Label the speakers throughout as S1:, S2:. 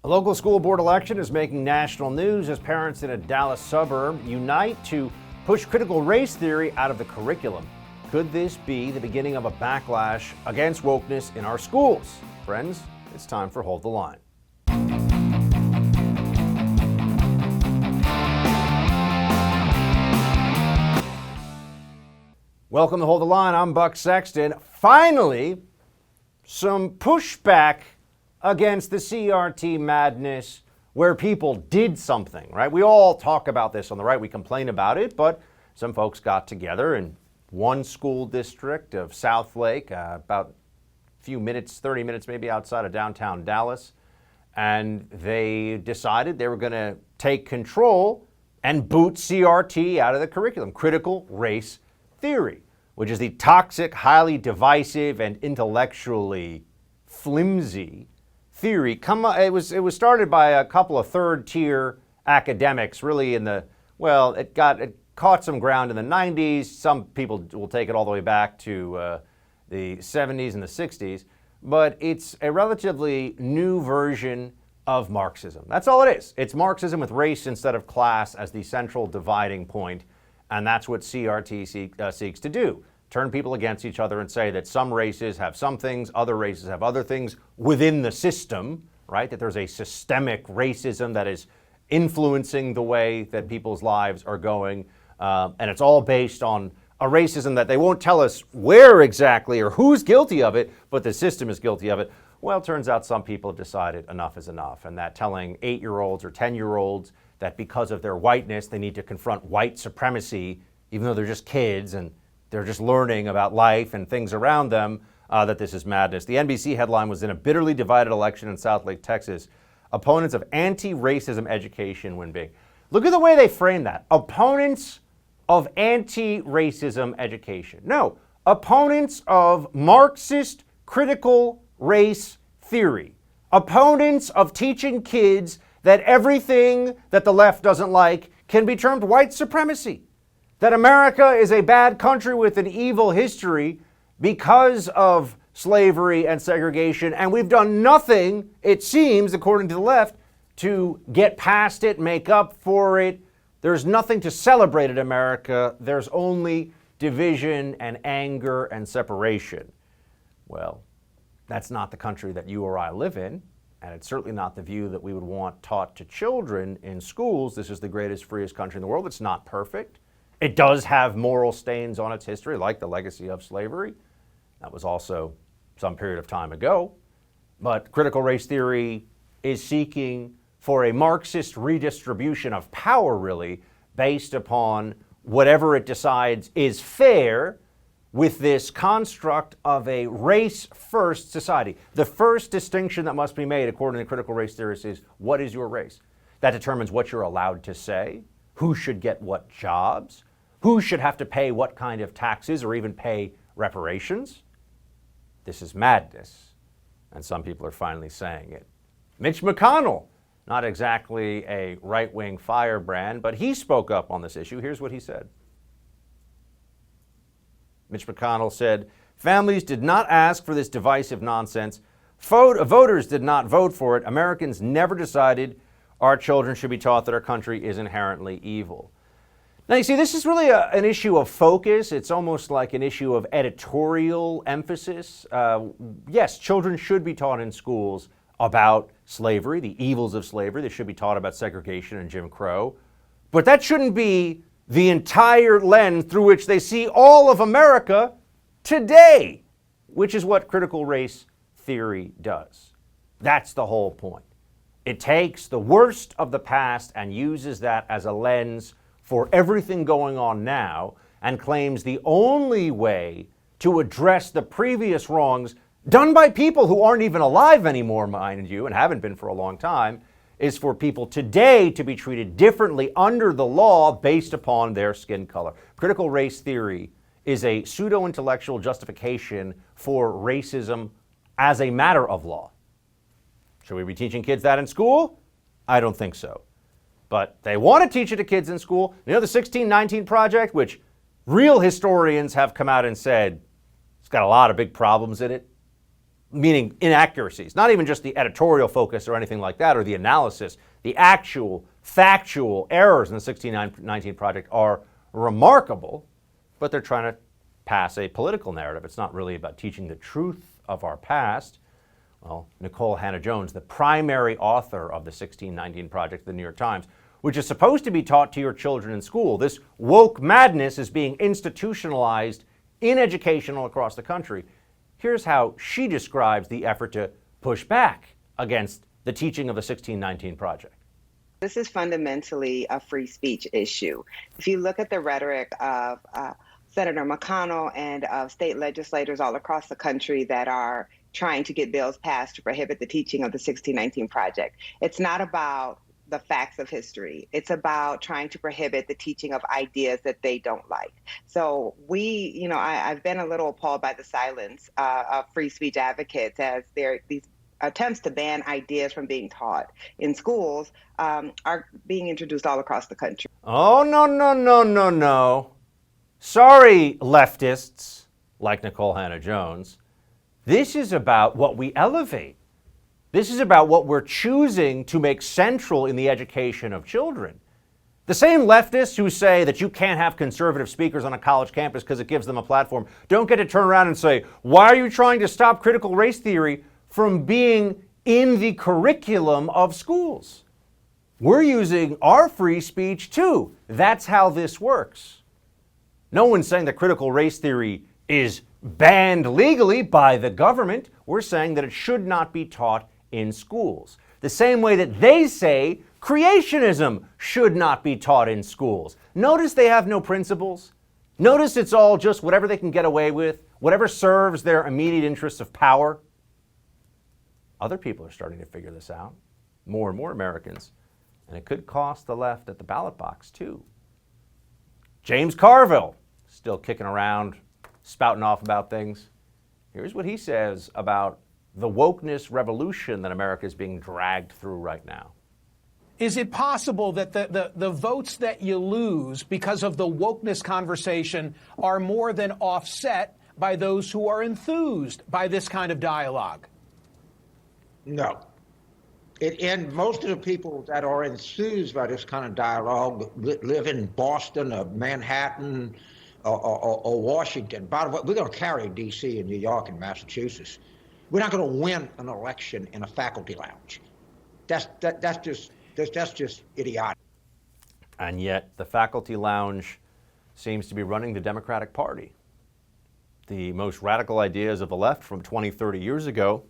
S1: A local school board election is making national news as parents in a Dallas suburb unite to push critical race theory out of the curriculum. Could this be the beginning of a backlash against wokeness in our schools? Friends, it's time for Hold the Line. Welcome to Hold the Line. I'm Buck Sexton. Finally, some pushback against the CRT madness where people did something, right? We all talk about this on the right. We complain about it, but some folks got together in one school district of Southlake, about a few minutes, 30 minutes maybe outside of downtown Dallas, and they decided they were going to take control and boot CRT out of the curriculum, critical race theory, which is the toxic, highly divisive, and intellectually flimsy theory. It was started by a couple of third-tier academics, really it caught some ground in the 90s. Some people will take it all the way back to the 70s and the 60s, but it's a relatively new version of Marxism. That's all it is. It's Marxism with race instead of class as the central dividing point, and that's what CRT seeks to do. Turn people against each other and say that some races have some things, other races have other things within the system, right? That there's a systemic racism that is influencing the way that people's lives are going. And it's all based on a racism that they won't tell us where exactly or who's guilty of it, but the system is guilty of it. Well, it turns out some people have decided enough is enough, and that telling 8-year-olds or 10-year-olds that because of their whiteness, they need to confront white supremacy, even though they're just kids and they're just learning about life and things around them, that this is madness. The NBC headline was, in a bitterly divided election in Southlake, Texas, opponents of anti-racism education win big. Look at the way they frame that. Opponents of anti-racism education. No, opponents of Marxist critical race theory. Opponents of teaching kids that everything that the left doesn't like can be termed white supremacy. That America is a bad country with an evil history because of slavery and segregation, and we've done nothing, it seems, according to the left, to get past it, make up for it. There's nothing to celebrate in America. There's only division and anger and separation. Well, that's not the country that you or I live in, and it's certainly not the view that we would want taught to children in schools. This is the greatest, freest country in the world. It's not perfect. It does have moral stains on its history, like the legacy of slavery. That was also some period of time ago. But critical race theory is seeking for a Marxist redistribution of power, really, based upon whatever it decides is fair with this construct of a race-first society. The first distinction that must be made, according to critical race theorists, is what is your race? That determines what you're allowed to say, who should get what jobs, who should have to pay what kind of taxes or even pay reparations. This is madness, and some people are finally saying it. Mitch McConnell, not exactly a right-wing firebrand, but he spoke up on this issue. Here's what he said. Mitch McConnell said, "Families did not ask for this divisive nonsense. Voters did not vote for it. Americans never decided our children should be taught that our country is inherently evil." Now, you see, this is really an issue of focus. It's almost like an issue of editorial emphasis. Yes, children should be taught in schools about slavery, the evils of slavery. They should be taught about segregation and Jim Crow. But that shouldn't be the entire lens through which they see all of America today, which is what critical race theory does. That's the whole point. It takes the worst of the past and uses that as a lens for everything going on now, and claims the only way to address the previous wrongs done by people who aren't even alive anymore, mind you, and haven't been for a long time, is for people today to be treated differently under the law based upon their skin color. Critical race theory is a pseudo-intellectual justification for racism as a matter of law. Should we be teaching kids that in school? I don't think so. But they want to teach it to kids in school. You know, the 1619 Project, which real historians have come out and said it's got a lot of big problems in it. meaning inaccuracies, not even just the editorial focus or anything like that, or the analysis. The actual factual errors in the 1619 Project are remarkable, but they're trying to pass a political narrative. It's not really about teaching the truth of our past. Well, Nikole Hannah-Jones, the primary author of the 1619 Project, the New York Times, which is supposed to be taught to your children in school. This woke madness is being institutionalized in education all across the country. Here's how she describes the effort to push back against the teaching of the 1619 Project.
S2: This is fundamentally a free speech issue. If you look at the rhetoric of Senator McConnell and of state legislators all across the country that are trying to get bills passed to prohibit the teaching of the 1619 Project, it's not about the facts of history. It's about trying to prohibit the teaching of ideas that they don't like. So I've been a little appalled by the silence of free speech advocates as these attempts to ban ideas from being taught in schools are being introduced all across the country.
S1: Oh, no. Sorry, leftists like Nikole Hannah-Jones. This is about what we elevate. This is about what we're choosing to make central in the education of children. The same leftists who say that you can't have conservative speakers on a college campus because it gives them a platform don't get to turn around and say, why are you trying to stop critical race theory from being in the curriculum of schools? We're using our free speech too. That's how this works. No one's saying that critical race theory is banned legally by the government. We're saying that it should not be taught in schools. The same way that they say creationism should not be taught in schools. Notice they have no principles. Notice it's all just whatever they can get away with, whatever serves their immediate interests of power. Other people are starting to figure this out, more and more Americans, and it could cost the left at the ballot box too. James Carville, still kicking around, spouting off about things. Here's what he says about the wokeness revolution that America is being dragged through right now.
S3: Is it possible that the votes that you lose because of the wokeness conversation are more than offset by those who are enthused by this kind of dialogue?
S4: No. And most of the people that are enthused by this kind of dialogue live in Boston or Manhattan or Washington. By the way, we're going to carry D.C. and New York and Massachusetts. We're not going to win an election in a faculty lounge. That's just idiotic.
S1: And yet the faculty lounge seems to be running the Democratic Party. The most radical ideas of the left from 20, 30 years ago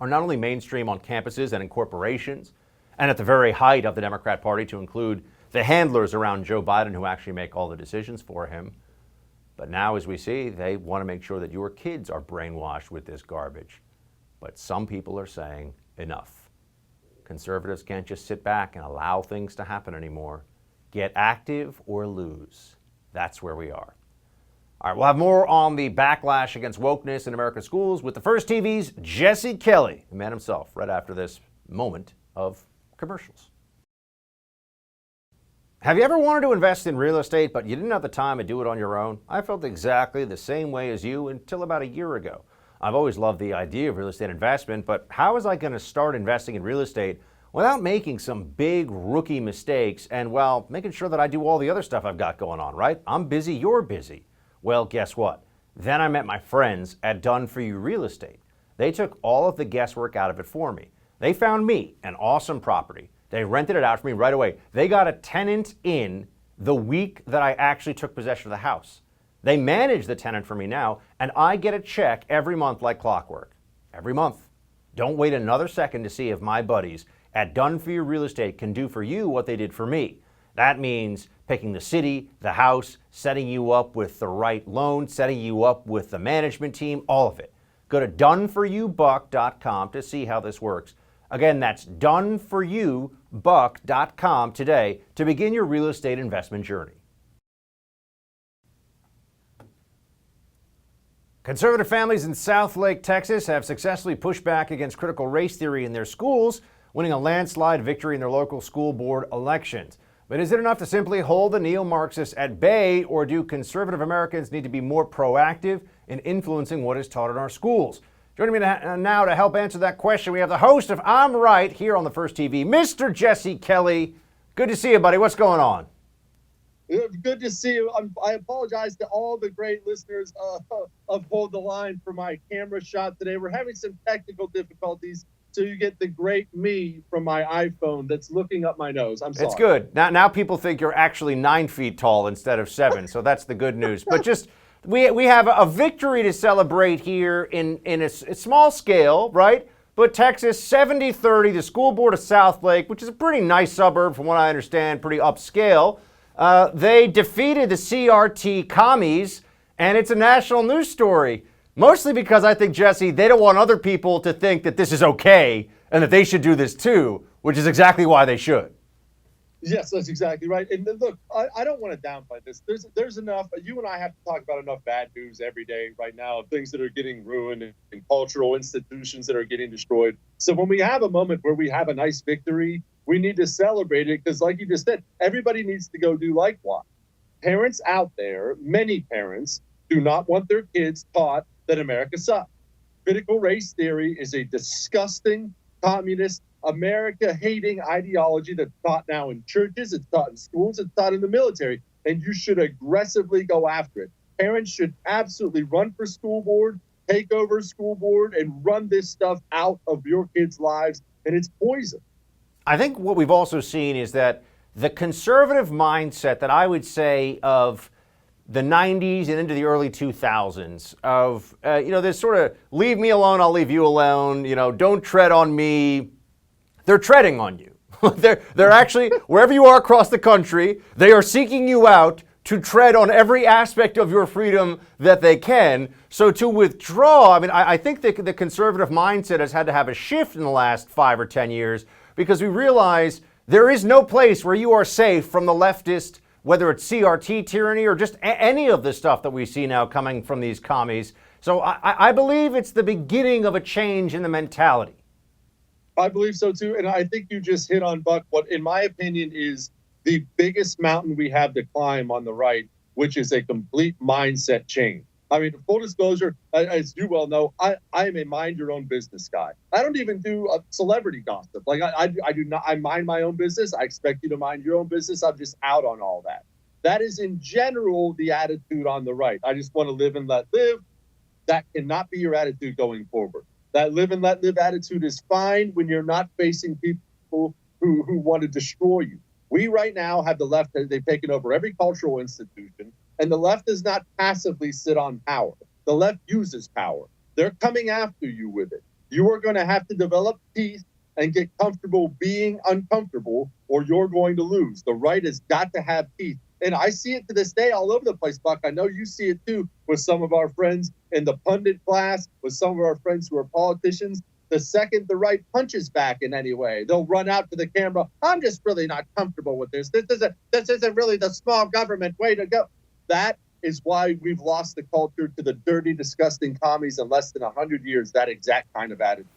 S1: are not only mainstream on campuses and in corporations, and at the very height of the Democrat Party to include the handlers around Joe Biden who actually make all the decisions for him. But now, as we see, they want to make sure that your kids are brainwashed with this garbage. But some people are saying enough. Conservatives can't just sit back and allow things to happen anymore. Get active or lose. That's where we are. All right, we'll have more on the backlash against wokeness in American schools with the First TV's Jesse Kelly, the man himself, right after this moment of commercials. Have you ever wanted to invest in real estate, but you didn't have the time to do it on your own? I felt exactly the same way as you until about a year ago. I've always loved the idea of real estate investment, but how was I going to start investing in real estate without making some big rookie mistakes and, well, making sure that I do all the other stuff I've got going on, right? I'm busy, you're busy. Well, guess what? Then I met my friends at Done For You Real Estate. They took all of the guesswork out of it for me. They found me an awesome property. They rented it out for me right away. They got a tenant in the week that I actually took possession of the house. They manage the tenant for me now, and I get a check every month like clockwork. Every month. Don't wait another second to see if my buddies at Done For You Real Estate can do for you what they did for me. That means picking the city, the house, setting you up with the right loan, setting you up with the management team, all of it. Go to doneforyoubuck.com to see how this works. Again, that's doneforyoubuck.com today to begin your real estate investment journey. Conservative families in Southlake, Texas have successfully pushed back against critical race theory in their schools, winning a landslide victory in their local school board elections. But is it enough to simply hold the neo-Marxists at bay, or do conservative Americans need to be more proactive in influencing what is taught in our schools? Joining me now to help answer that question, we have the host of I'm Right here on the First TV, Mr. Jesse Kelly. Good to see you, buddy. What's going on?
S5: Good to see you. I apologize to all the great listeners of Hold the Line for my camera shot today. We're having some technical difficulties, so you get the great me from my iPhone that's looking up my nose. I'm sorry.
S1: It's good. Now people think you're actually 9 feet tall instead of 7, so that's the good news. But just we have a victory to celebrate here in a small scale, right? But Texas, 70-30, the school board of Southlake, which is a pretty nice suburb from what I understand, pretty upscale. They defeated the CRT commies, and it's a national news story. Mostly because I think, Jesse, they don't want other people to think that this is okay and that they should do this too, which is exactly why they should.
S5: Yes, that's exactly right. And look, I don't want to downplay this. There's enough. You and I have to talk about enough bad news every day right now of things that are getting ruined and cultural institutions that are getting destroyed. So when we have a moment where we have a nice victory, we need to celebrate it because, like you just said, everybody needs to go do likewise. Parents out there, many parents, do not want their kids taught that America sucks. Critical race theory is a disgusting, communist, America-hating ideology that's taught now in churches, it's taught in schools, it's taught in the military, and you should aggressively go after it. Parents should absolutely run for school board, take over school board, and run this stuff out of your kids' lives, and it's poison.
S1: I think what we've also seen is that the conservative mindset that I would say of the 90s and into the early 2000s of, this sort of leave me alone, I'll leave you alone, don't tread on me. They're treading on you. They're actually, wherever you are across the country, they are seeking you out to tread on every aspect of your freedom that they can. So to withdraw, I think the conservative mindset has had to have a shift in the last 5 or 10 years because we realize there is no place where you are safe from the leftist, whether it's CRT tyranny or just any of the stuff that we see now coming from these commies. So I believe it's the beginning of a change in the mentality.
S5: I believe so too. And I think you just hit on, Buck, what in my opinion is the biggest mountain we have to climb on the right, which is a complete mindset change. Full disclosure, as you well know, I am a mind your own business guy. I don't even do celebrity gossip. Like I do not, I mind my own business. I expect you to mind your own business. I'm just out on all that. That is in general the attitude on the right. I just want to live and let live. That cannot be your attitude going forward. That live and let live attitude is fine when you're not facing people who want to destroy you. We right now have the left, they've taken over every cultural institution, and the left does not passively sit on power. The left uses power. They're coming after you with it. You are going to have to develop teeth and get comfortable being uncomfortable, or you're going to lose. The right has got to have teeth. And I see it to this day all over the place, Buck. I know you see it too with some of our friends in the pundit class, with some of our friends who are politicians. The second the right punches back in any way, they'll run out to the camera. I'm just really not comfortable with this. This isn't really the small government way to go. That is why we've lost the culture to the dirty, disgusting commies in less than 100 years, that exact kind of attitude.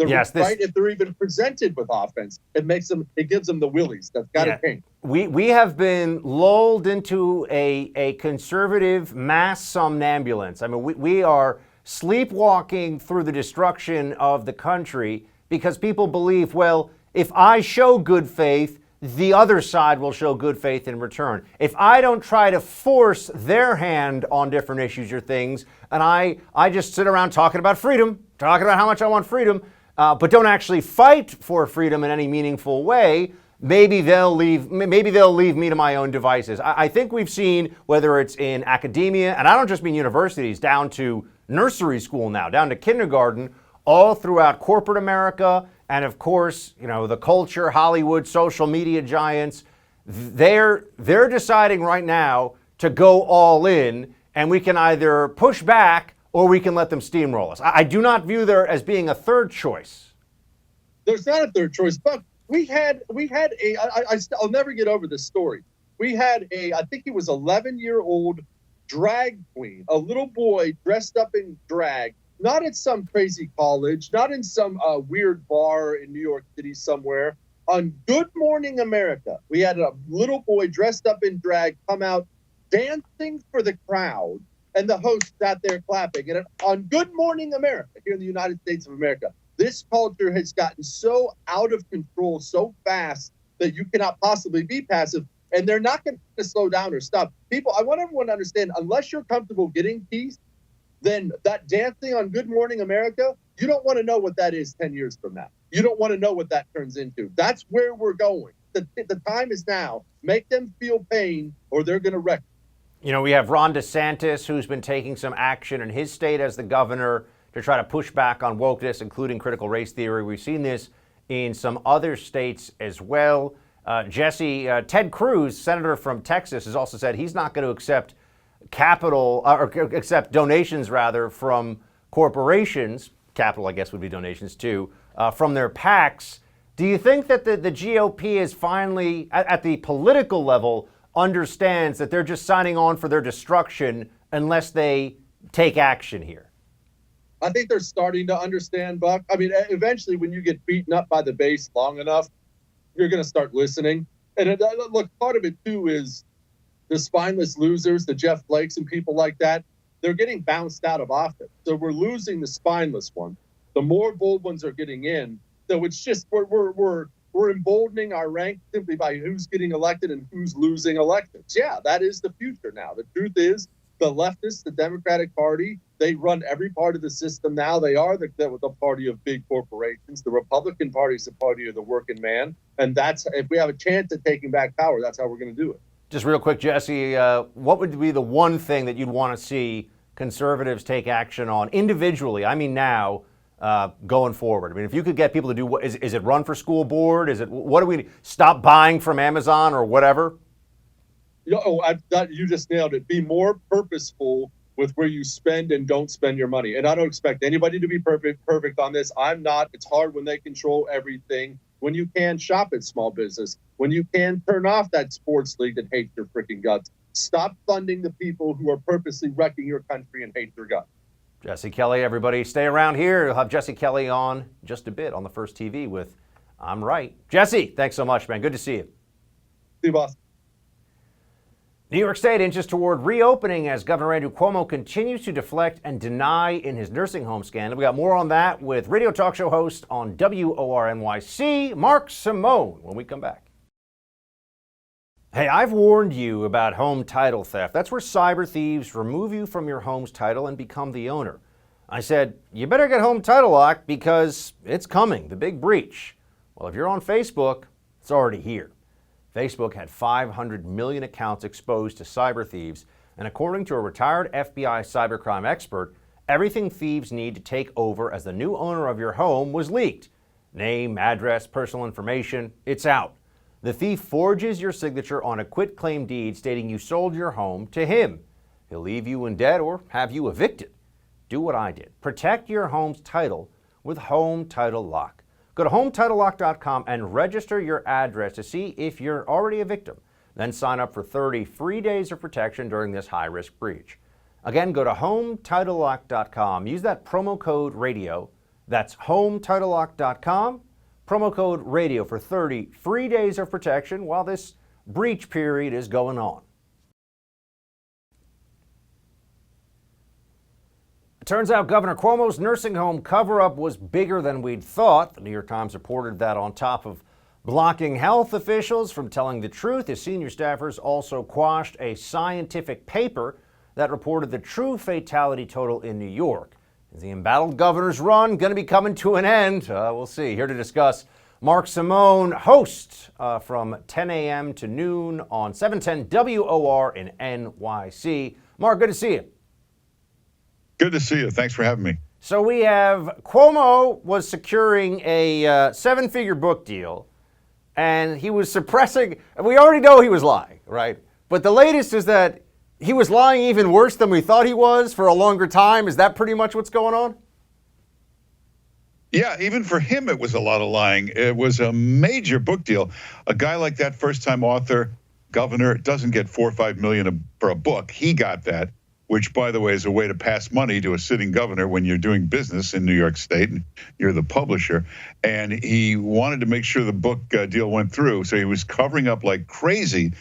S5: Right, if they're even presented with offense, it gives them the willies. That's got to change.
S1: We have been lulled into a conservative mass somnambulance. We are sleepwalking through the destruction of the country because people believe, well, if I show good faith, the other side will show good faith in return. If I don't try to force their hand on different issues or things, and I just sit around talking about freedom, talking about how much I want freedom, but don't actually fight for freedom in any meaningful way, maybe they'll leave me to my own devices. I think we've seen, whether it's in academia, and I don't just mean universities, down to nursery school now, down to kindergarten, all throughout corporate America, and of course, the culture, Hollywood, social media giants, they're deciding right now to go all in, and we can either push back or we can let them steamroll us. I do not view there as being a third choice.
S5: There's not a third choice, but I'll never get over this story. We had I think he was 11-year-old drag queen, a little boy dressed up in drag, not at some crazy college, not in some weird bar in New York City somewhere. On Good Morning America, we had a little boy dressed up in drag come out dancing for the crowd and the host sat there clapping. And on Good Morning America, here in the United States of America, this culture has gotten so out of control so fast that you cannot possibly be passive. And they're not going to slow down or stop. People, I want everyone to understand, unless you're comfortable getting peace, then that dancing on Good Morning America, you don't want to know what that is 10 years from now. You don't want to know what that turns into. That's where we're going. The time is now. Make them feel pain or they're going to wreck.
S1: You know, we have Ron DeSantis, who's been taking some action in his state as the governor to try to push back on wokeness, including critical race theory. We've seen this in some other states as well. Ted Cruz, senator from Texas, has also said he's not going to accept accept donations rather from corporations. Capital, I guess, would be donations too, from their PACs. Do you think that the GOP is finally, at the political level, understands that they're just signing on for their destruction unless they take action here?
S5: I think they're starting to understand, Buck. I mean, eventually when you get beaten up by the base long enough, you're going to start listening. And look, part of it too is the spineless losers, the Jeff Flakes and people like that, they're getting bounced out of office. So we're losing the spineless ones. The more bold ones are getting in. So it's just we're emboldening our rank simply by who's getting elected and who's losing elections. Yeah, that is the future now. The truth is the leftists, the Democratic Party, they run every part of the system now. They are the party of big corporations. The Republican Party is the party of the working man. And that's, if we have a chance at taking back power, that's how we're going to do it.
S1: Just real quick, Jesse, what would be the one thing that you'd want to see conservatives take action on individually? I mean, now, going forward. I mean, if you could get people to do what is it run for school board? Is it, what do we stop buying from Amazon or whatever?
S5: You just nailed it. Be more purposeful with where you spend and don't spend your money. And I don't expect anybody to be perfect on this. I'm not. It's hard when they control everything. When you can shop at small business, when you can turn off that sports league that hates your freaking guts. Stop funding the people who are purposely wrecking your country and hate your guts.
S1: Jesse Kelly, everybody, stay around here. You'll have Jesse Kelly on just a bit on the First TV with I'm Right. Jesse, thanks so much, man. Good to see you.
S5: See you, boss.
S1: New York State inches toward reopening as Governor Andrew Cuomo continues to deflect and deny in his nursing home scandal. We got more on that with radio talk show host on WORNYC, Mark Simone, when we come back. Hey, I've warned you about home title theft. That's where cyber thieves remove you from your home's title and become the owner. I said, you better get home title locked because it's coming, the big breach. Well, if you're on Facebook, it's already here. Facebook had 500 million accounts exposed to cyber thieves, and according to a retired FBI cybercrime expert, everything thieves need to take over as the new owner of your home was leaked. Name, address, personal information, it's out. The thief forges your signature on a quitclaim deed stating you sold your home to him. He'll leave you in debt or have you evicted. Do what I did. Protect your home's title with Home Title Lock. Go to HomeTitleLock.com and register your address to see if you're already a victim. Then sign up for 30 free days of protection during this high-risk breach. Again, go to HomeTitleLock.com. Use that promo code RADIO. That's HomeTitleLock.com. Promo code RADIO for 30 free days of protection while this breach period is going on. It turns out Governor Cuomo's nursing home cover-up was bigger than we'd thought. The New York Times reported that on top of blocking health officials from telling the truth, his senior staffers also quashed a scientific paper that reported the true fatality total in New York. Is the embattled governor's run going to be coming to an end? We'll see. Here to discuss, Mark Simone, host from 10 a.m. to noon on 710 WOR in NYC. Mark, good to see you.
S6: Good to see you. Thanks for having me.
S1: So we have Cuomo was securing a seven-figure book deal, and he was suppressing. We already know he was lying, right? But the latest is that he was lying even worse than we thought he was for a longer time. Is that pretty much what's going on?
S6: Yeah, even for him, it was a lot of lying. It was a major book deal. A guy like that, first-time author, governor, doesn't get $4 or $5 million for a book. He got that, which, by the way, is a way to pass money to a sitting governor when you're doing business in New York State and you're the publisher. And he wanted to make sure the book deal went through, so he was covering up like crazy.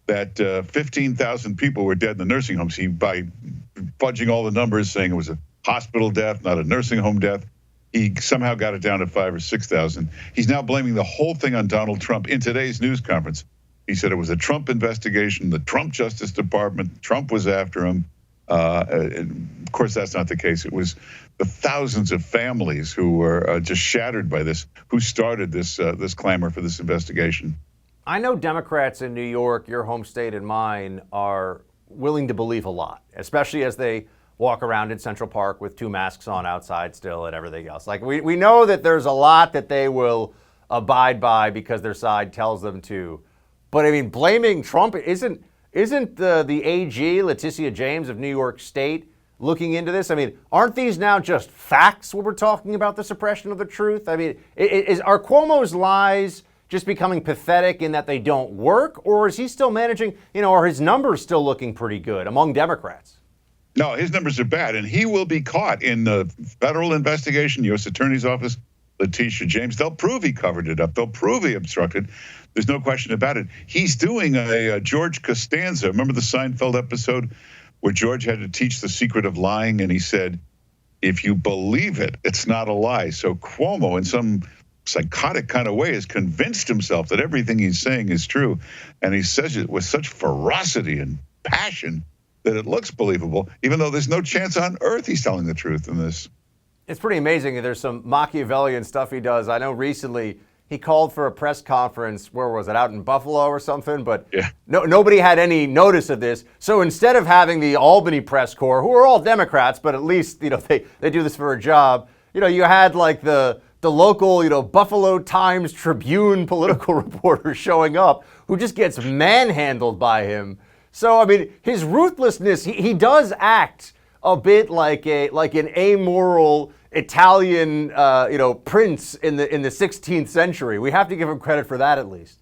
S6: that 15,000 people were dead in the nursing homes. By fudging all the numbers, saying it was a hospital death, not a nursing home death, he somehow got it down to 5,000 or 6,000. He's now blaming the whole thing on Donald Trump. In today's news conference, he said it was a Trump investigation, the Trump Justice Department, Trump was after him. And of course, that's not the case. It was the thousands of families who were just shattered by this, who started this clamor for this investigation.
S1: I know Democrats in New York, your home state and mine, are willing to believe a lot, especially as they walk around in Central Park with 2 masks on outside still and everything else. Like we know that there's a lot that they will abide by because their side tells them to. But I mean, blaming Trump isn't the AG, Letitia James of New York State, looking into this? I mean, aren't these now just facts when we're talking about the suppression of the truth? I mean, are Cuomo's lies just becoming pathetic in that they don't work, or is he still managing, are his numbers still looking pretty good among Democrats?
S6: No, his numbers are bad, and he will be caught in the federal investigation, U.S. Attorney's Office, Letitia James. They'll prove he covered it up. They'll prove he obstructed. There's no question about it. He's doing a George Costanza. Remember the Seinfeld episode where George had to teach the secret of lying, and he said, if you believe it, it's not a lie. So Cuomo, in some psychotic kind of way, has convinced himself that everything he's saying is true, and he says it with such ferocity and passion that it looks believable, even though there's no chance on earth he's telling the truth in this.
S1: It's pretty amazing. There's some Machiavellian stuff he does. I know recently he called for a press conference, where was it, out in Buffalo or something? But
S6: yeah.
S1: Nobody had any notice of this. So instead of having the Albany press corps, who are all Democrats, but at least they do this for a job, you had like the local, Buffalo Times Tribune political reporter showing up who just gets manhandled by him. So, I mean, his ruthlessness, he does act a bit like an amoral Italian, prince in the 16th century. We have to give him credit for that, at least.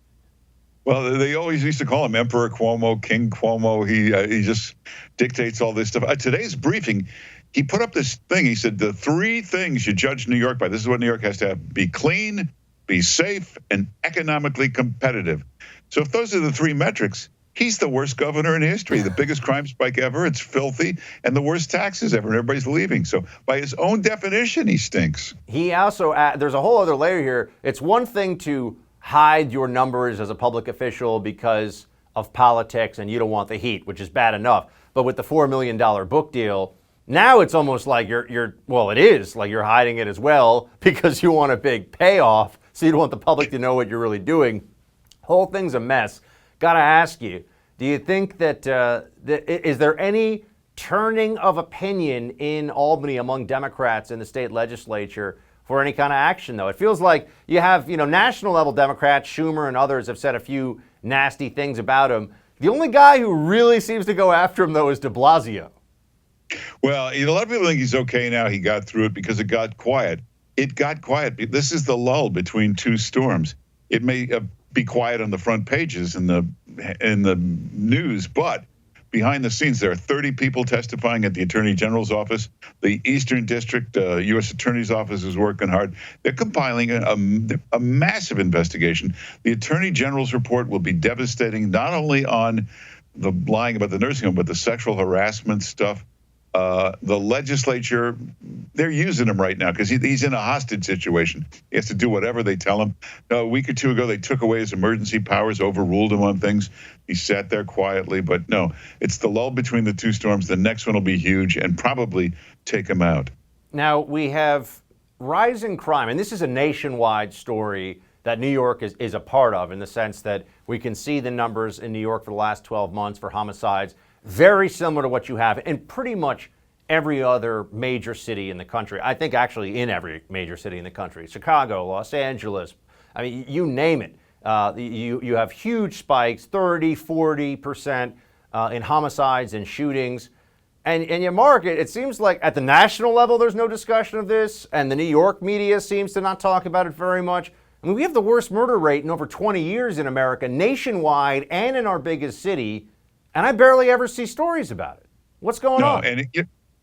S6: Well, they always used to call him Emperor Cuomo, King Cuomo. He just dictates all this stuff. Today's briefing, he put up this thing. He said the 3 things you judge New York by. This is what New York has to have: be clean, be safe, and economically competitive. So if those are the 3 metrics, he's the worst governor in history, the biggest crime spike ever. It's filthy, and the worst taxes ever. And everybody's leaving. So by his own definition, he stinks. He
S1: also, there's a whole other layer here. It's one thing to hide your numbers as a public official because of politics and you don't want the heat, which is bad enough. But with the $4 million book deal, now it's almost like it is like you're hiding it as well because you want a big payoff. So you don't want the public to know what you're really doing. Whole thing's a mess. Got to ask you, do you think that is there any turning of opinion in Albany among Democrats in the state legislature for any kind of action, though? It feels like you have, national level Democrats, Schumer and others have said a few nasty things about him. The only guy who really seems to go after him, though, is de Blasio.
S6: Well, a lot of people think he's okay now. He got through it because it got quiet. It got quiet. This is the lull between 2 storms. It may be quiet on the front pages in the news, but behind the scenes, there are 30 people testifying at the Attorney General's office. The Eastern District U.S. Attorney's Office is working hard. They're compiling a massive investigation. The Attorney General's report will be devastating, not only on the lying about the nursing home, but the sexual harassment stuff. The legislature, they're using him right now because he's in a hostage situation. He has to do whatever they tell him. A week or 2 ago, they took away his emergency powers, overruled him on things. He sat there quietly, but no, it's the lull between the 2 storms. The next one will be huge and probably take him out. Now, we have rising crime, and this is a nationwide story that New York is a part of, in the sense that we can see the numbers in New York for the last 12 months for homicides, very similar to what you have in pretty much every other major city in the country. I think actually in every major city in the country. Chicago, Los Angeles, I mean, you name it. You have huge spikes, 30, 40% in homicides and shootings. And you mark it, it seems like at the national level there's no discussion of this, and the New York media seems to not talk about it very much. I mean, we have the worst murder rate in over 20 years in America, nationwide and in our biggest city. And I barely ever see stories about it. What's going on? And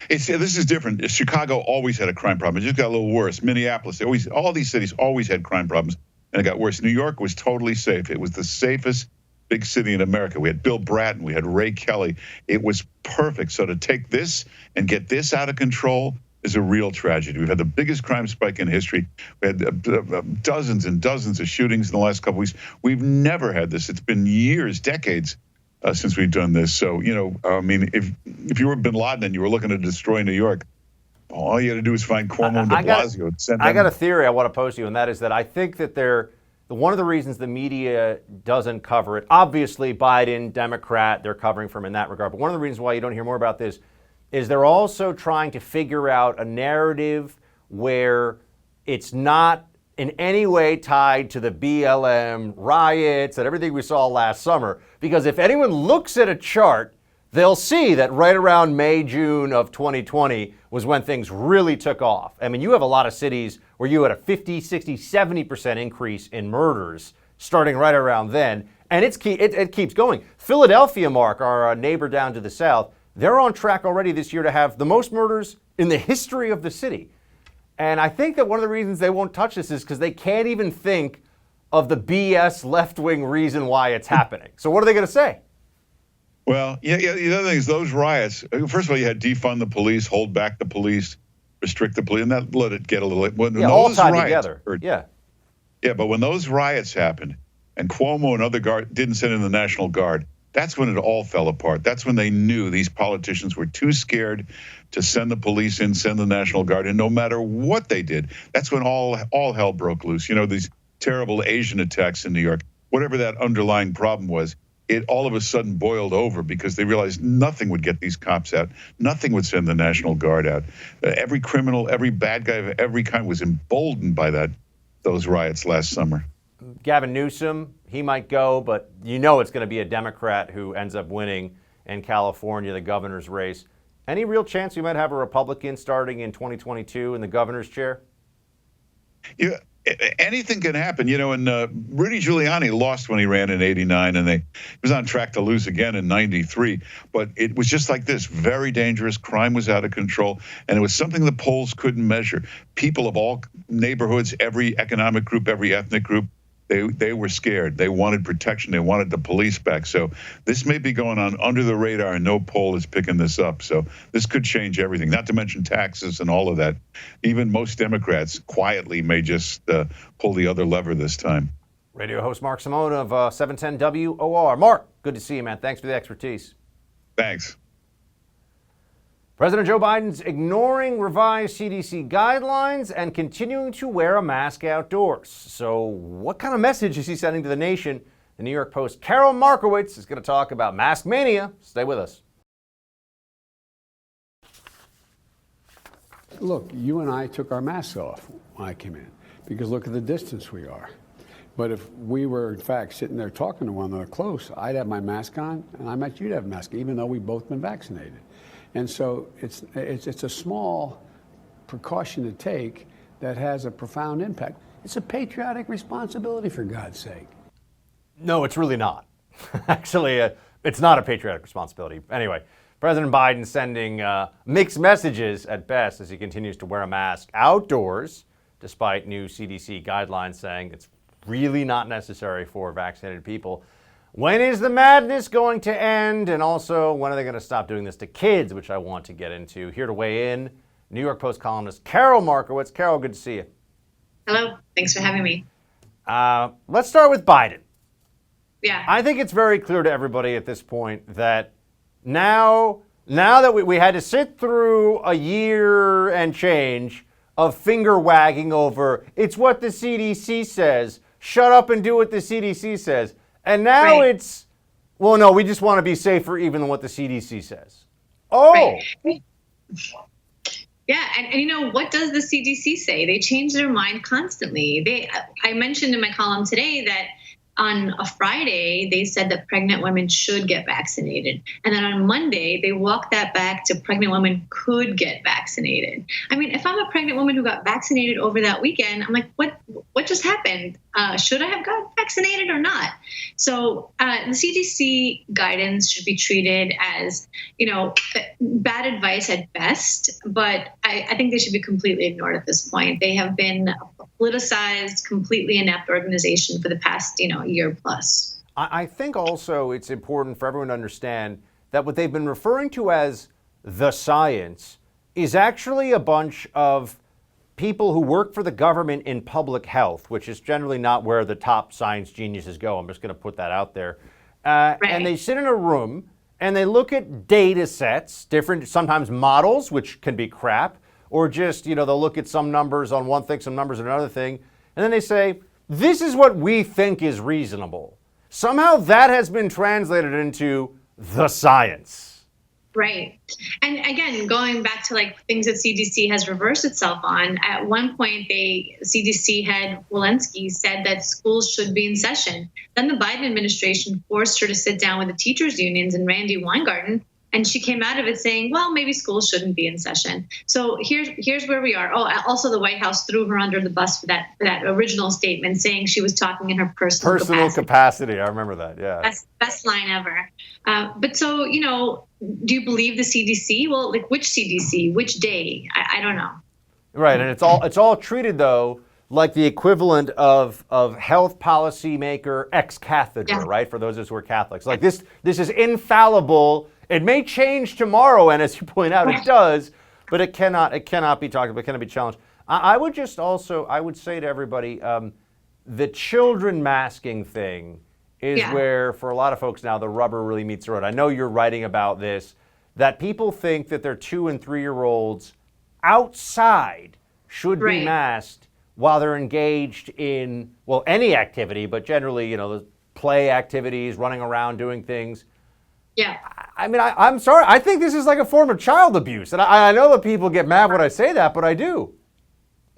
S6: this is different. Chicago always had a crime problem. It just got a little worse. Minneapolis, all these cities always had crime problems, and it got worse. New York was totally safe. It was the safest big city in America. We had Bill Bratton, we had Ray Kelly. It was perfect. So to take this and get this out of control is a real tragedy. We've had the biggest crime spike in history. We had dozens and dozens of shootings in the last couple weeks. We've never had this. It's been years, decades since we've done this. So, you know, I mean, if you were bin Laden and you were looking to destroy New York, all you had to do is find Cuomo and de Blasio.
S1: I got a theory I want to pose to you, and that is that I think that one of the reasons the media doesn't cover it, obviously Biden, Democrat, they're covering from in that regard, but one of the reasons why you don't hear more about this is they're also trying to figure out a narrative where it's not in any way tied to the BLM riots and everything we saw last summer. Because if anyone looks at a chart, they'll see that right around May, June of 2020 was when things really took off. I mean, you have a lot of cities where you had a 50, 60, 70% increase in murders starting right around then. And it keeps going. Philadelphia, Mark, our neighbor down to the south, they're on track already this year to have the most murders in the history of the city. And I think that one of the reasons they won't touch this is because they can't even think of the BS left-wing reason why it's happening. So what are they going to say?
S6: Well, yeah. The other thing is those riots. First of all, you had defund the police, hold back the police, restrict the police, and that let it get a little. When
S1: all
S6: those
S1: tied
S6: riots,
S1: together.
S6: Yeah, but when those riots happened, and Cuomo and other didn't send in the National Guard, that's when it all fell apart. That's when they knew these politicians were too scared to send the police in, send the National Guard in, no matter what they did. That's when all hell broke loose. You know, these terrible Asian attacks in New York, whatever that underlying problem was, it all of a sudden boiled over because they realized nothing would get these cops out. Nothing would send the National Guard out. Every criminal, every bad guy of every kind was emboldened by those riots last summer.
S1: Gavin Newsom, he might go, but you know it's going to be a Democrat who ends up winning in California, the governor's race. Any real chance we might have a Republican starting in 2022 in the governor's chair?
S6: Yeah, anything can happen. You know, and Rudy Giuliani lost when he ran in '89, and he was on track to lose again in '93. But it was just like this, very dangerous. Crime was out of control, and it was something the polls couldn't measure. People of all neighborhoods, every economic group, every ethnic group, they were scared. They wanted protection. They wanted the police back. So this may be going on under the radar, and no poll is picking this up. So this could change everything, not to mention taxes and all of that. Even most Democrats quietly may just pull the other lever this time.
S1: Radio host Mark Simone of 710 WOR. Mark, good to see you, man. Thanks for the expertise.
S6: Thanks.
S1: President Joe Biden's ignoring revised CDC guidelines and continuing to wear a mask outdoors. So what kind of message is he sending to the nation? The New York Post's Karol Markowicz is going to talk about mask mania. Stay with us.
S7: Look, you and I took our masks off when I came in because look at the distance we are. But if we were, in fact, sitting there talking to one another close, I'd have my mask on and I bet you'd have a mask, even though we've both been vaccinated. And so it's a small precaution to take that has a profound impact. It's a patriotic responsibility, for God's sake.
S1: No, it's really not. Actually, it's not a patriotic responsibility. Anyway, President Biden sending mixed messages at best as he continues to wear a mask outdoors, despite new CDC guidelines saying it's really not necessary for vaccinated people. When is the madness going to end? And also, when are they going to stop doing this to kids, which I want to get into. Here to weigh in, New York Post columnist Karol Markowicz. Karol, good to see you.
S8: Hello. Thanks for having me.
S1: Let's start with Biden.
S8: Yeah.
S1: I think it's very clear to everybody at this point that now that we had to sit through a year and change of finger wagging over, it's what the CDC says, shut up and do what the CDC says. And now it's, well, no, we just want to be safer even than what the CDC says. Oh.
S8: Right. Yeah, and you know, what does the CDC say? They change their mind constantly. I mentioned in my column today that on a Friday, they said that pregnant women should get vaccinated. And then on Monday, they walked that back to pregnant women could get vaccinated. I mean, if I'm a pregnant woman who got vaccinated over that weekend, I'm like, what just happened? Should I have got vaccinated or not? So the CDC guidance should be treated as, you know, bad advice at best, but I think they should be completely ignored at this point. They have been a politicized, completely inept organization for the past, year plus.
S1: I think also it's important for everyone to understand that what they've been referring to as the science is actually a bunch of people who work for the government in public health, which is generally not where the top science geniuses go. I'm just going to put that out there. And they sit in a room and they look at data sets, different, sometimes models, which can be crap, or just, they'll look at some numbers on one thing, some numbers on another thing, and then they say, this is what we think is reasonable. Somehow that has been translated into the science.
S8: Right. And again, going back to like things that CDC has reversed itself on, at one point, CDC head Walensky said that schools should be in session. Then the Biden administration forced her to sit down with the teachers unions and Randy Weingarten, and she came out of it saying, well, maybe schools shouldn't be in session. So here's where we are. Oh, also the White House threw her under the bus for that original statement, saying she was talking in her personal
S1: capacity. I remember that. Yeah.
S8: Best line ever. But so, do you believe the CDC? Well, like which CDC, which day? I don't know.
S1: Right, and it's all treated though like the equivalent of health policy maker ex cathedra, right? For those of us who are Catholics, like this is infallible. It may change tomorrow, and as you point out, it does, but it cannot be talked about. It cannot be challenged. I would say to everybody, the children masking thing is where, for a lot of folks now, the rubber really meets the road. I know you're writing about this, that people think that their 2- and 3-year-olds outside should be masked while they're engaged in, well, any activity, but generally, the play activities, running around, doing things.
S8: Yeah.
S1: I mean, I'm sorry. I think this is like a form of child abuse. And I know that people get mad when I say that, but I do.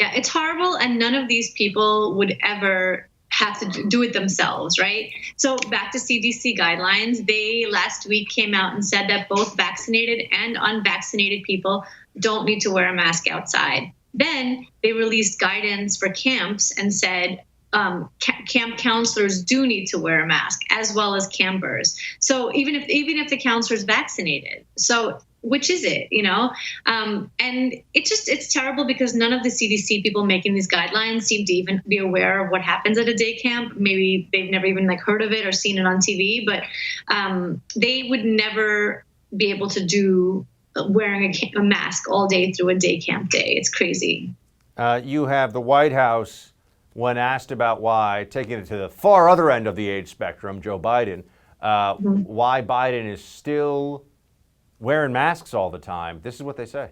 S8: Yeah, it's horrible. And none of these people would ever have to do it themselves, right? So back to CDC guidelines, they last week came out and said that both vaccinated and unvaccinated people don't need to wear a mask outside. Then they released guidance for camps and said camp counselors do need to wear a mask, as well as campers. So even if the counselor's vaccinated, so which is it, and it's terrible because none of the CDC people making these guidelines seem to even be aware of what happens at a day camp. Maybe they've never even heard of it or seen it on TV, but they would never be able to do wearing a mask all day through a day camp day. It's crazy.
S1: You have the White House, when asked about why, taking it to the far other end of the age spectrum, Joe Biden, why Biden is still wearing masks all the time. This is what they say.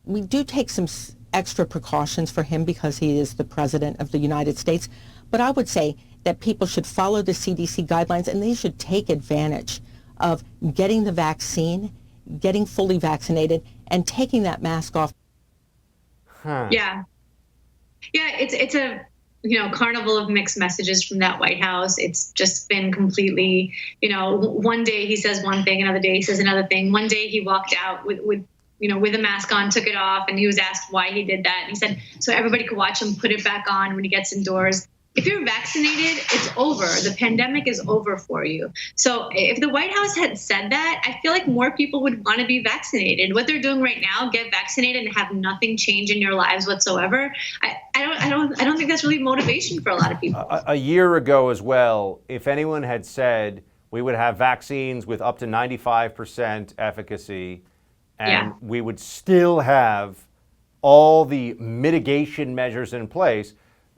S9: We do take some extra precautions for him because he is the president of the United States. But I would say that people should follow the CDC guidelines and they should take advantage of getting the vaccine, getting fully vaccinated, and taking that mask off.
S8: Yeah, it's a carnival of mixed messages from that White House. It's just been completely, one day he says one thing, another day he says another thing. One day he walked out with a mask on, took it off, and he was asked why he did that. And he said, so everybody could watch him put it back on when he gets indoors. If you're vaccinated, it's over. The pandemic is over for you. So if the White House had said that, I feel like more people would want to be vaccinated. What they're doing right now, get vaccinated and have nothing change in your lives whatsoever. I don't think that's really motivation for a lot of people.
S1: A year ago as well, if anyone had said we would have vaccines with up to 95% efficacy and we would still have all the mitigation measures in place,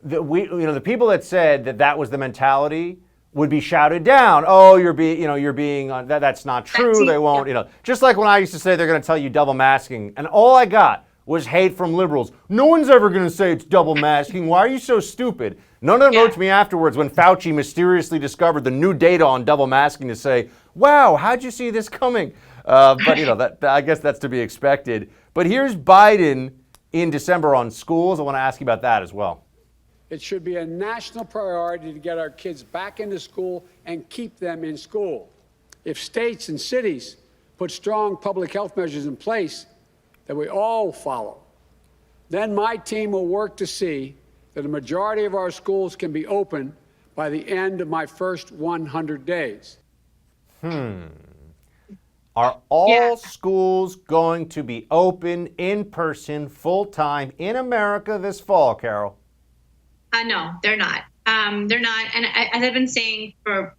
S1: the people that said that was the mentality would be shouted down. Oh, you're being that's not true. They won't, just like when I used to say they're going to tell you double masking, and all I got was hate from liberals. No one's ever going to say it's double masking. Why are you so stupid? None of them wrote to me afterwards when Fauci mysteriously discovered the new data on double masking to say, wow, how'd you see this coming? But that I guess that's to be expected. But here's Biden in December on schools. I want to ask you about that as well.
S7: It should be a national priority to get our kids back into school and keep them in school. If states and cities put strong public health measures in place that we all follow, then my team will work to see that a majority of our schools can be open by the end of my first 100 days.
S1: Are all schools going to be open in person, full-time in America this fall, Karol?
S8: No, they're not. They're not. And as I've been saying for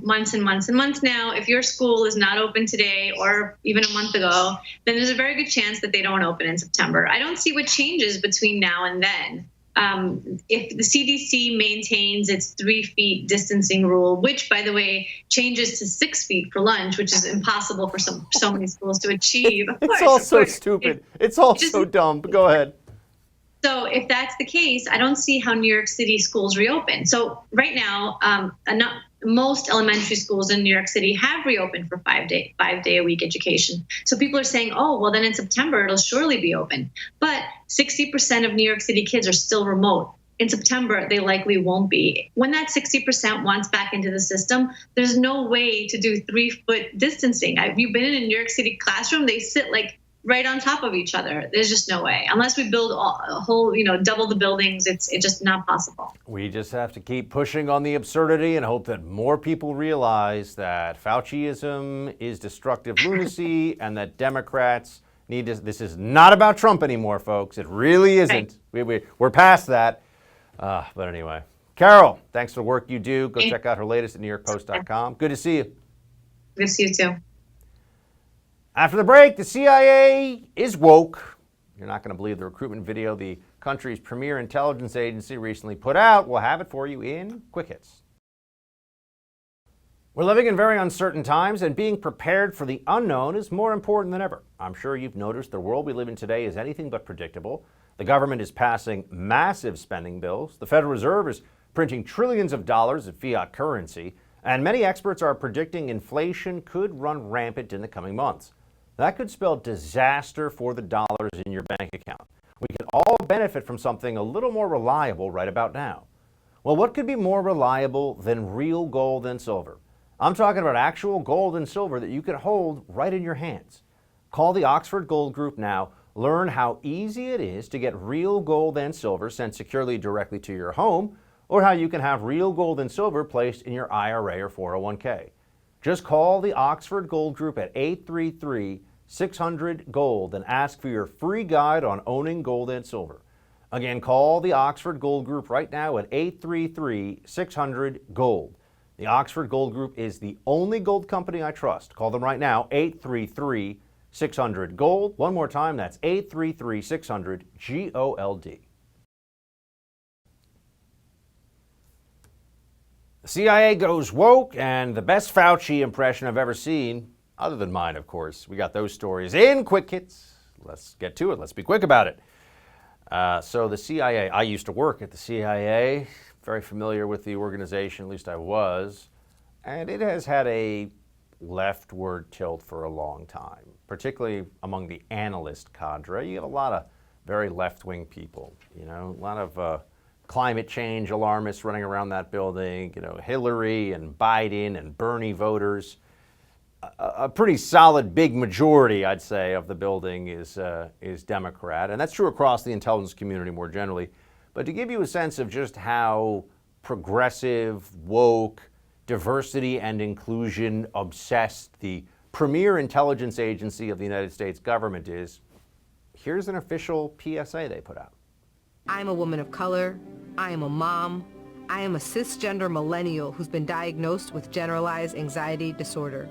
S8: months and months and months now. If your school is not open today or even a month ago, then there's a very good chance that they don't open in September. I don't see what changes between now and then. If the CDC maintains its 3 feet distancing rule, which, by the way, changes to 6 feet for lunch, which is impossible for so many schools to achieve.
S1: It's all so stupid. It's all so dumb. But go ahead.
S8: So if that's the case, I don't see how New York City schools reopen. So right now, most elementary schools in New York City have reopened for 5 day a week education. So people are saying, oh, well, then in September, it'll surely be open. But 60% of New York City kids are still remote. In September, they likely won't be. When that 60% wants back into the system, there's no way to do 3 foot distancing. You've been in a New York City classroom, they sit like right on top of each other. There's just no way. Unless we build a whole, double the buildings, it's just not possible.
S1: We just have to keep pushing on the absurdity and hope that more people realize that Fauciism is destructive lunacy and that Democrats need to. This is not about Trump anymore, folks. It really isn't. Right. We're past that. But anyway, Karol, thanks for the work you do. Go check out her latest at NewYorkPost.com. Good to see you.
S8: Good to see you too.
S1: After the break, the CIA is woke. You're not going to believe the recruitment video the country's premier intelligence agency recently put out. We'll have it for you in Quick Hits. We're living in very uncertain times, and being prepared for the unknown is more important than ever. I'm sure you've noticed the world we live in today is anything but predictable. The government is passing massive spending bills. The Federal Reserve is printing trillions of dollars of fiat currency, and many experts are predicting inflation could run rampant in the coming months. That could spell disaster for the dollars in your bank account. We could all benefit from something a little more reliable right about now. Well, what could be more reliable than real gold and silver? I'm talking about actual gold and silver that you can hold right in your hands. Call the Oxford Gold Group now. Learn how easy it is to get real gold and silver sent securely directly to your home, or how you can have real gold and silver placed in your IRA or 401k. Just call the Oxford Gold Group at 833-600-GOLD and ask for your free guide on owning gold and silver. Again, call the Oxford Gold Group right now at 833-600-GOLD. The Oxford Gold Group is the only gold company I trust. Call them right now, 833-600-GOLD. One more time, that's 833-600-GOLD. The CIA goes woke, and the best Fauci impression I've ever seen, other than mine, of course. We got those stories in Quick Hits. Let's get to it. Let's be quick about it. So the CIA, I used to work at the CIA, very familiar with the organization, at least I was, and it has had a leftward tilt for a long time, particularly among the analyst cadre. You have a lot of very left-wing people, a lot of climate change alarmists running around that building, Hillary and Biden and Bernie voters. A pretty solid big majority, I'd say, of the building is Democrat, and that's true across the intelligence community more generally. But to give you a sense of just how progressive, woke, diversity and inclusion obsessed the premier intelligence agency of the United States government is, here's an official PSA they put out.
S10: I'm a woman of color. I am a mom. I am a cisgender millennial who's been diagnosed with generalized anxiety disorder.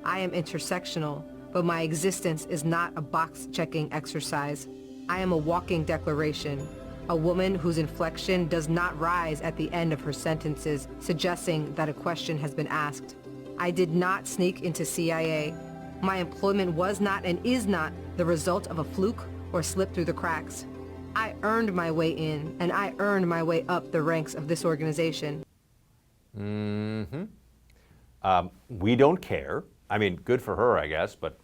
S10: I am intersectional, but my existence is not a box-checking exercise. I am a walking declaration, a woman whose inflection does not rise at the end of her sentences, suggesting that a question has been asked. I did not sneak into CIA. My employment was not and is not the result of a fluke or slip through the cracks. I earned my way in, and I earned my way up the ranks of this organization.
S1: We don't care. I mean, good for her, I guess, but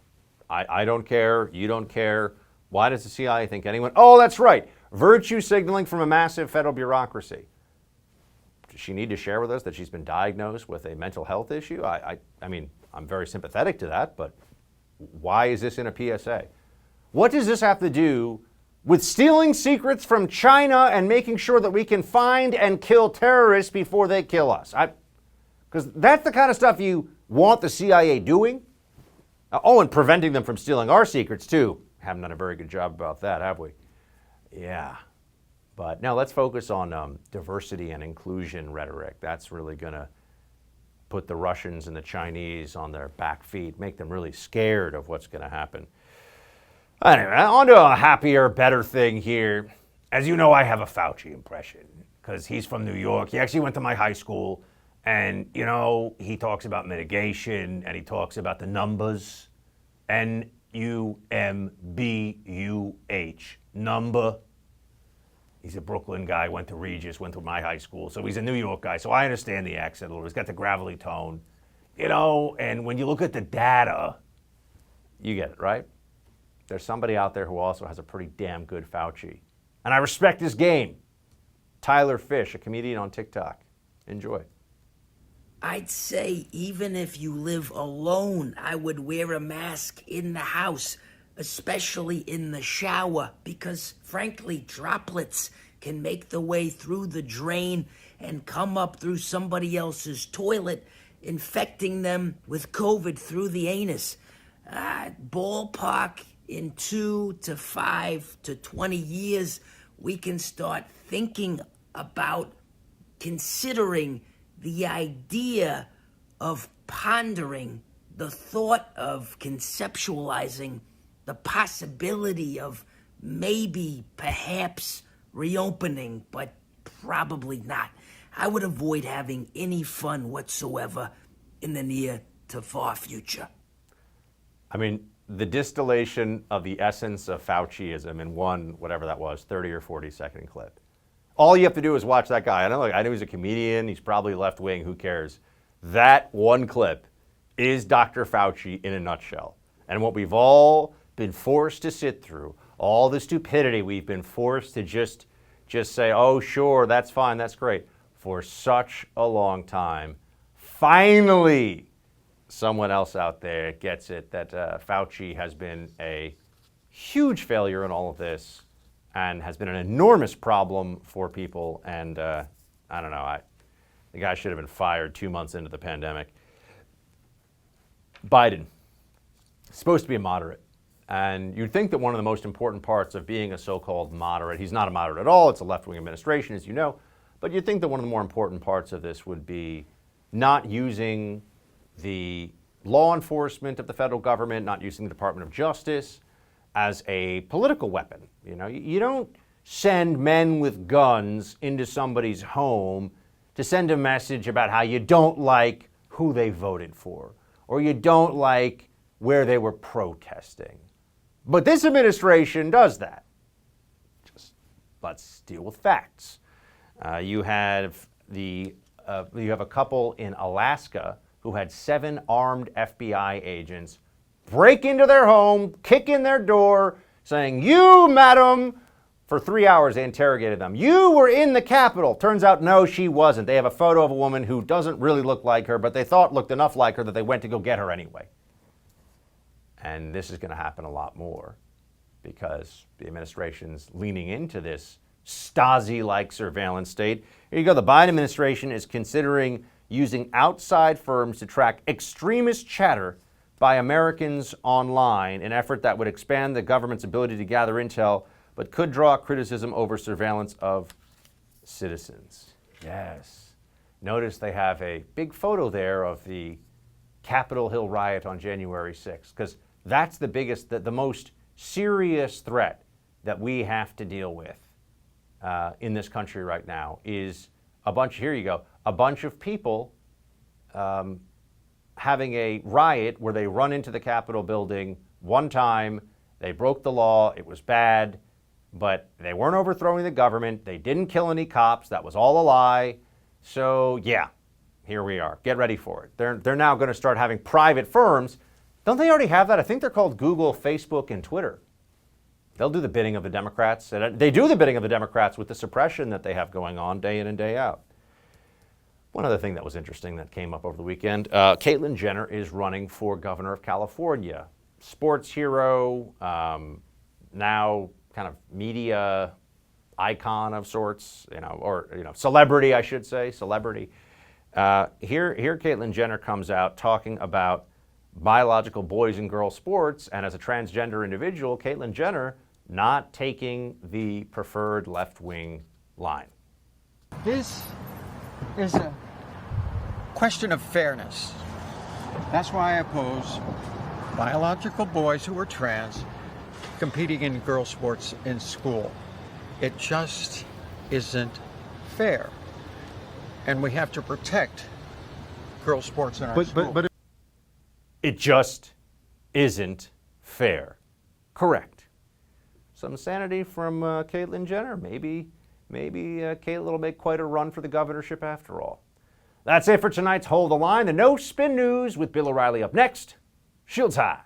S1: I don't care. You don't care. Why does the CIA think anyone? Oh, that's right. Virtue signaling from a massive federal bureaucracy. Does she need to share with us that she's been diagnosed with a mental health issue? I mean, I'm very sympathetic to that, but why is this in a PSA? What does this have to do with stealing secrets from China and making sure that we can find and kill terrorists before they kill us? Because that's the kind of stuff you want the CIA doing. Oh, and preventing them from stealing our secrets, too. Haven't done a very good job about that, have we? Yeah. But now let's focus on diversity and inclusion rhetoric. That's really going to put the Russians and the Chinese on their back feet, make them really scared of what's going to happen. Anyway, on to a happier, better thing here. As you know, I have a Fauci impression because he's from New York. He actually went to my high school, and, you know, he talks about mitigation, and he talks about the numbers. N-U-M-B-U-H. Number. He's a Brooklyn guy, went to Regis, went to my high school. So he's a New York guy. So I understand the accent a little. He's got the gravelly tone. You know, and when you look at the data, you get it, right? There's somebody out there who also has a pretty damn good Fauci. And I respect his game. Tyler Fish, a comedian on TikTok. Enjoy.
S11: I'd say even if you live alone, I would wear a mask in the house, especially in the shower, because frankly, droplets can make the way through the drain and come up through somebody else's toilet, infecting them with COVID through the anus. Ballpark, in 2 to 5 to 20 years, we can start thinking about considering the idea of pondering, the thought of conceptualizing the possibility of maybe, perhaps, reopening, but probably not. I would avoid having any fun whatsoever in the near to far future.
S1: I mean, the distillation of the essence of Fauciism in one, whatever that was, 30 or 40-second clip. All you have to do is watch that guy. I know he's a comedian. He's probably left-wing. Who cares? That one clip is Dr. Fauci in a nutshell. And what we've all been forced to sit through, all the stupidity we've been forced to just say, oh, sure, that's fine, that's great, for such a long time. Finally, someone else out there gets it that Fauci has been a huge failure in all of this and has been an enormous problem for people. And I don't know, the guy should have been fired 2 months into the pandemic. Biden, supposed to be a moderate. And you'd think that one of the most important parts of being a so-called moderate, he's not a moderate at all, it's a left-wing administration, as you know, but you'd think that one of the more important parts of this would be not using the law enforcement of the federal government, not using the Department of Justice as a political weapon. You know, you don't send men with guns into somebody's home to send a message about how you don't like who they voted for, or you don't like where they were protesting. But this administration does that. Just let's deal with facts. You have a couple in Alaska who had 7 armed FBI agents break into their home, kick in their door, saying, "You, madam," for 3 hours they interrogated them. "You were in the Capitol." Turns out, no, she wasn't. They have a photo of a woman who doesn't really look like her, but they thought looked enough like her that they went to go get her anyway. And this is going to happen a lot more because the administration's leaning into this Stasi-like surveillance state. Here you go. The Biden administration is considering using outside firms to track extremist chatter by Americans online, an effort that would expand the government's ability to gather intel, but could draw criticism over surveillance of citizens. Yes. Notice they have a big photo there of the Capitol Hill riot on January 6th, because that's the biggest, the most serious threat that we have to deal with in this country right now is a bunch of people having a riot where they run into the Capitol building one time, they broke the law, it was bad, but they weren't overthrowing the government, they didn't kill any cops, that was all a lie. So yeah, here we are. Get ready for it. They're now going to start having private firms. Don't they already have that? I think they're called Google, Facebook, and Twitter. They'll do the bidding of the Democrats. And they do the bidding of the Democrats with the suppression that they have going on day in and day out. One other thing that was interesting that came up over the weekend, Caitlyn Jenner is running for governor of California. Sports hero, now kind of media icon of sorts, celebrity, I should say, celebrity. Here Caitlyn Jenner comes out talking about biological boys and girls sports, and as a transgender individual, Caitlyn Jenner not taking the preferred left-wing line.
S12: This is a question of fairness. That's why I oppose biological boys who are trans competing in girls' sports in school. It just isn't fair. And we have to protect girls' sports in our school.
S1: But it just isn't fair. Correct. Some sanity from Caitlyn Jenner. Maybe Caitlyn will make quite a run for the governorship after all. That's it for tonight's Hold the Line. The No Spin News with Bill O'Reilly up next. Shields high.